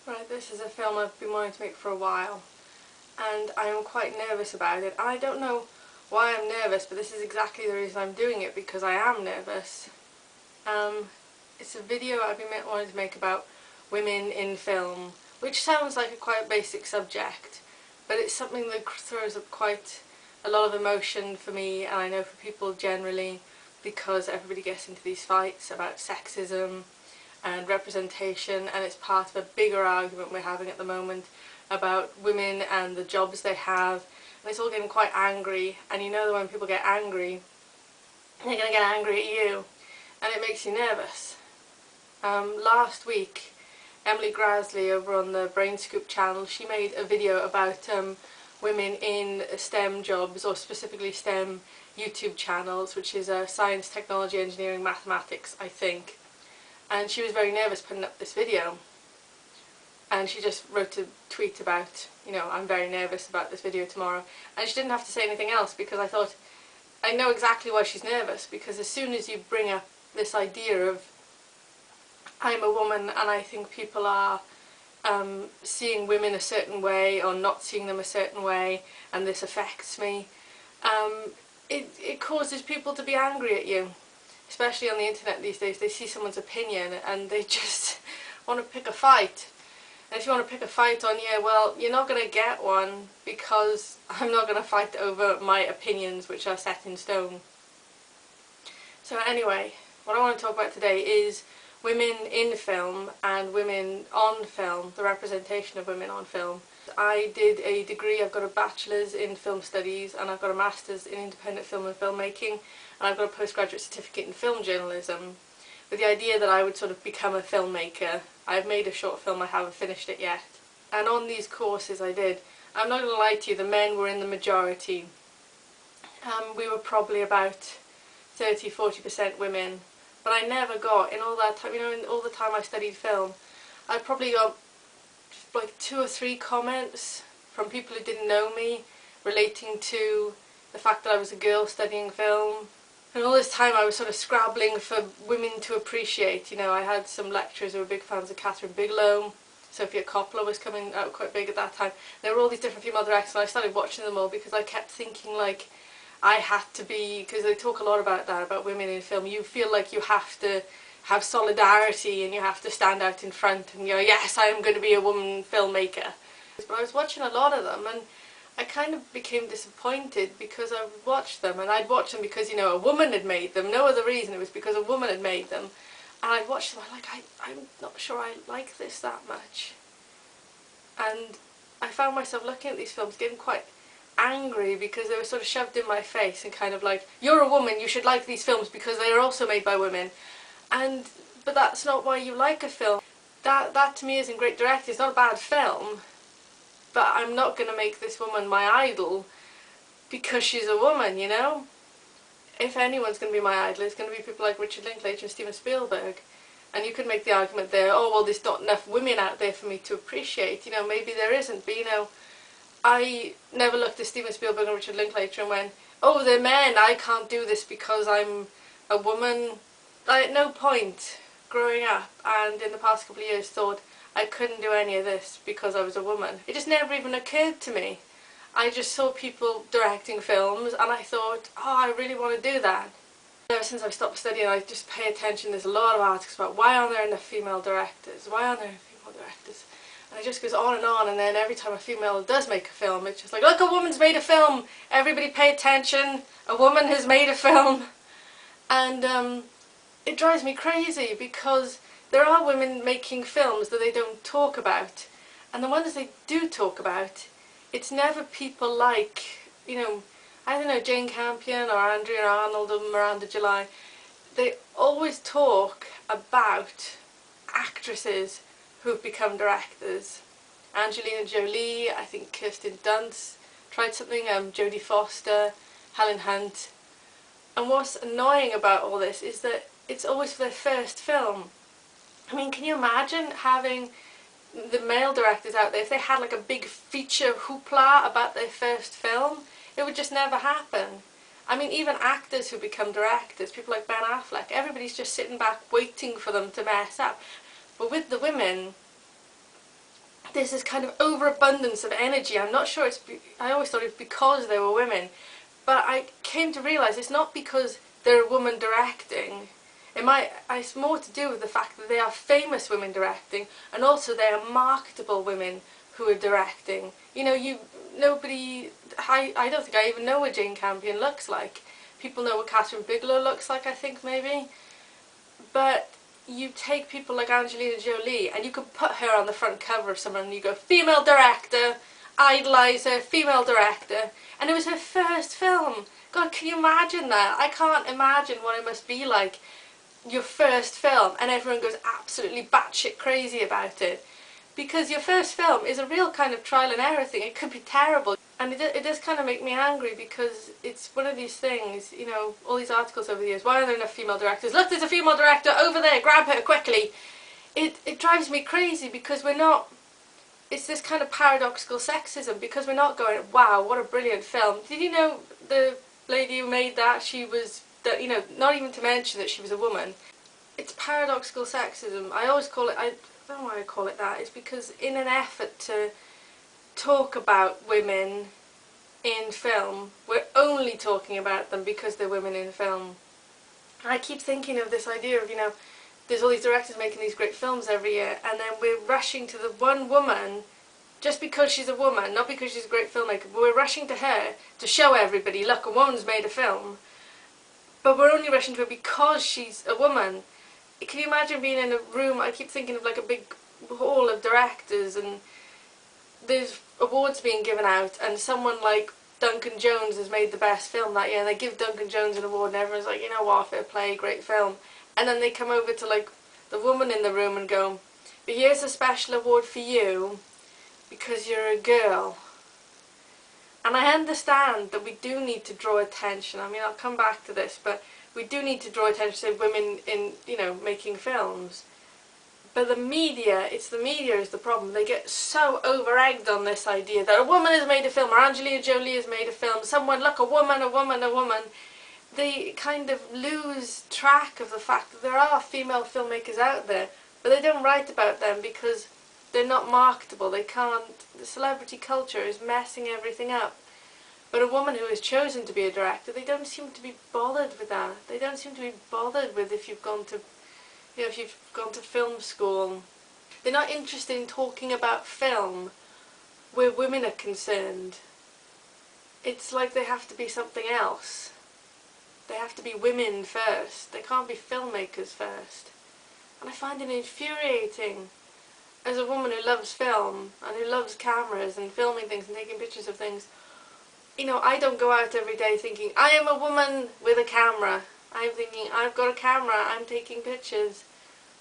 Right, this is a film I've been wanting to make for a while, and I'm quite nervous about it. I don't know why I'm nervous, but this is exactly the reason I'm doing it, because I am nervous. It's a video I've been wanting to make about women in film, which sounds like a quite basic subject, but it's something that throws up quite a lot of emotion for me, and I know for people generally, because everybody gets into these fights about sexism and representation, and it's part of a bigger argument we're having at the moment about women and the jobs they have, and it's all getting quite angry, and you know that when people get angry, they're going to get angry at you, and it makes you nervous. Last week, Emily Grasley over on the Brain Scoop channel, she made a video about women in STEM jobs, or specifically STEM YouTube channels, which is science, technology, engineering, mathematics, I think. And she was very nervous putting up this video, and she just wrote a tweet about, you know, I'm very nervous about this video tomorrow, and she didn't have to say anything else, because I thought, I know exactly why she's nervous, because as soon as you bring up this idea of I'm a woman and I think people are seeing women a certain way or not seeing them a certain way, and this affects me, it causes people to be angry at you. Especially on the internet these days, they see someone's opinion and they just want to pick a fight. And if you want to pick a fight on you, well, you're not going to get one, because I'm not going to fight over my opinions, which are set in stone. So anyway, what I want to talk about today is women in film and women on film, the representation of women on film. I did a degree, I've got a bachelor's in film studies, and I've got a master's in independent film and filmmaking, and I've got a postgraduate certificate in film journalism, with the idea that I would sort of become a filmmaker. I've made a short film, I haven't finished it yet. And on these courses I did, I'm not going to lie to you, the men were in the majority. We were probably about 30–40% women, but I never got, in all that time, you know, in all the time I studied film, I probably got like 2 or 3 comments from people who didn't know me relating to the fact that I was a girl studying film. And all this time I was sort of scrabbling for women to appreciate. You know, I had some lecturers who were big fans of Catherine Bigelow. Sophia Coppola was coming out quite big at that time. There were all these different female directors, and I started watching them all because I kept thinking like I had to be, because they talk a lot about that, about women in film. You feel like you have to have solidarity and you have to stand out in front and go, yes, I am going to be a woman filmmaker. But I was watching a lot of them, and I kind of became disappointed because I watched them, and I'd watch them because, you know, a woman had made them. No other reason, it was because a woman had made them. And I'd watch them, I'm not sure I like this that much. And I found myself looking at these films getting quite angry because they were sort of shoved in my face and kind of like, you're a woman, you should like these films because they are also made by women. But that's not why you like a film. That to me isn't great directing. It's not a bad film, but I'm not going to make this woman my idol because she's a woman, you know? If anyone's going to be my idol, it's going to be people like Richard Linklater and Steven Spielberg. And you could make the argument there, oh well, there's not enough women out there for me to appreciate. You know, maybe there isn't, but you know, I never looked at Steven Spielberg and Richard Linklater and went, oh, they're men, I can't do this because I'm a woman. I at no point growing up and in the past couple of years thought I couldn't do any of this because I was a woman. It just never even occurred to me. I just saw people directing films and I thought, oh, I really want to do that. Ever since I stopped studying, I just pay attention. There's a lot of articles about why aren't there enough female directors? Why aren't there enough female directors? And it just goes on, and then every time a female does make a film, it's just like, look, a woman's made a film! Everybody pay attention! A woman has made a film! And it drives me crazy because there are women making films that they don't talk about. And the ones they do talk about, it's never people like, you know, I don't know, Jane Campion or Andrea Arnold or Miranda July. They always talk about actresses who've become directors. Angelina Jolie, I think Kirsten Dunst tried something, Jodie Foster, Helen Hunt. And what's annoying about all this is that it's always for their first film. I mean, can you imagine having the male directors out there, if they had like a big feature hoopla about their first film? It would just never happen. I mean, even actors who become directors, people like Ben Affleck, everybody's just sitting back waiting for them to mess up. But with the women, there's this kind of overabundance of energy. I'm not sure I always thought it was because they were women, but I came to realise it's not because they're a woman directing. It's more to do with the fact that they are famous women directing, and also they are marketable women who are directing. You know, I don't think I even know what Jane Campion looks like. People know what Catherine Bigelow looks like, I think, maybe. But you take people like Angelina Jolie and you could put her on the front cover of someone and you go, female director, idolise her, female director. And it was her first film. God, can you imagine that? I can't imagine what it must be like, your first film, and everyone goes absolutely batshit crazy about it. Because your first film is a real kind of trial and error thing. It could be terrible. And it does kind of make me angry, because it's one of these things, you know, all these articles over the years, why aren't there enough female directors? Look, there's a female director over there, grab her quickly. It drives me crazy, because we're not, it's this kind of paradoxical sexism, because we're not going, wow, what a brilliant film. Did you know the lady who made that, she was, you know, not even to mention that she was a woman. It's paradoxical sexism. I always call it, I don't know why I call it that, it's because in an effort to talk about women in film, we're only talking about them because they're women in film. And I keep thinking of this idea of, you know, there's all these directors making these great films every year, and then we're rushing to the one woman just because she's a woman, not because she's a great filmmaker, but we're rushing to her to show everybody, look, a woman's made a film. But we're only rushing to her because she's a woman. Can you imagine being in a room, I keep thinking of like a big hall of directors, and there's awards being given out, and someone like Duncan Jones has made the best film that year, and they give Duncan Jones an award and everyone's like, you know what, fair play, great film. And then they come over to like the woman in the room and go, but here's a special award for you because you're a girl. And I understand that we do need to draw attention. I mean, I'll come back to this, but we do need to draw attention to women in, you know, making films. But the media is the problem. They get so over-egged on this idea that a woman has made a film, or Angelina Jolie has made a film, someone, look, a woman, a woman, a woman. They kind of lose track of the fact that there are female filmmakers out there, but they don't write about them because they're not marketable. They can't, the celebrity culture is messing everything up. But a woman who has chosen to be a director, they don't seem to be bothered with that. They don't seem to be bothered with if you've gone to, you know, if you've gone to film school. They're not interested in talking about film where women are concerned. It's like they have to be something else. They have to be women first. They can't be filmmakers first. And I find it infuriating. As a woman who loves film and who loves cameras and filming things and taking pictures of things, you know, I don't go out every day thinking, I am a woman with a camera. I'm thinking, I've got a camera, I'm taking pictures.